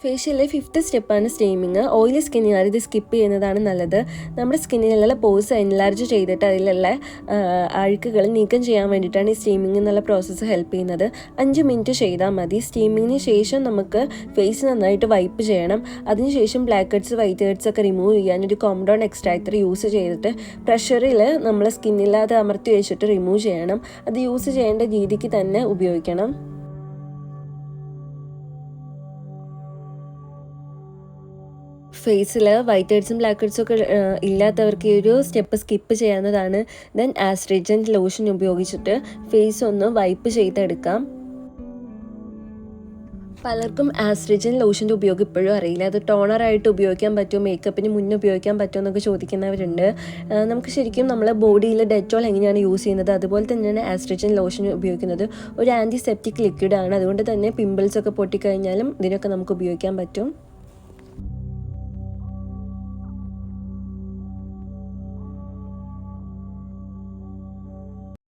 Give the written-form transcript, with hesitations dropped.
ഫേഷ്യലിലെ 5th സ്റ്റെപ്പാണ് steaming. Oily സ്കിന്നുകാർ ഇത് skip ചെയ്യുന്നതാണ് നല്ലത്. നമ്മുടെ സ്കിന്നിലുള്ള പോഴ്സ് എൻലാർജ് ചെയ്തിട്ട് അതിലുള്ള അഴുക്കുകൾ നീക്കം ചെയ്യാൻ വേണ്ടിയിട്ടാണ് ഈ സ്റ്റീമിങ് എന്നുള്ള പ്രോസസ്സ് ഹെൽപ്പ് ചെയ്യുന്നത്. 5 മിനിറ്റ് ചെയ്താൽ മതി. സ്റ്റീമിങ്ങിന് ശേഷം നമുക്ക് ഫേസ് നന്നായിട്ട് വൈപ്പ് ചെയ്യണം. അതിനുശേഷം ബ്ലാക്ക് ഹെഡ്സ് വൈറ്റ് ഹെഡ്സ് ഒക്കെ റിമൂവ് ചെയ്യാൻ ഒരു കോംഡോൺ എക്സ്ട്രാക്ടർ യൂസ് ചെയ്തിട്ട് പ്രഷറിൽ നമ്മളെ സ്കിന്നിൽ അത് അമർത്തി വെച്ചിട്ട് റിമൂവ് ചെയ്യണം. അത് യൂസ് ചെയ്യേണ്ട രീതിക്ക് തന്നെ ഉപയോഗിക്കണം. ഫേസിൽ വൈറ്റ് ഹെഡ്സും ബ്ലാക്ക് ഹെഡ്സും ഒക്കെ ഇല്ലാത്തവർക്ക് ഈ ഒരു സ്റ്റെപ്പ് സ്കിപ്പ് ചെയ്യാവുന്നതാണ്. ദെൻ ആസ്ട്രിജൻറ്റ് ലോഷൻ ഉപയോഗിച്ചിട്ട് ഫേസ് ഒന്ന് വൈപ്പ് ചെയ്തെടുക്കാം. പലർക്കും ആസ്ട്രിജൻ ലോഷൻ്റെ ഉപയോഗം ഇപ്പോഴും അറിയില്ല. അത് ടോണറായിട്ട് ഉപയോഗിക്കാൻ പറ്റുമോ, മേക്കപ്പിന് മുന്നേ ഉപയോഗിക്കാൻ പറ്റുമോ എന്നൊക്കെ ചോദിക്കുന്നവരുണ്ട്. നമുക്ക് ശരിക്കും നമ്മൾ ബോഡിയിൽ ഡെറ്റോൾ എങ്ങനെയാണ് യൂസ് ചെയ്യുന്നത് അതുപോലെ തന്നെയാണ് ആസ്ട്രിജൻ ലോഷൻ ഉപയോഗിക്കുന്നത്. ഒരു ആൻറ്റിസെപ്റ്റിക് ലിക്വിഡാണ്. അതുകൊണ്ട് തന്നെ പിമ്പിൾസൊക്കെ പൊട്ടിക്കഴിഞ്ഞാലും ഇതിനൊക്കെ നമുക്ക് ഉപയോഗിക്കാൻ പറ്റും.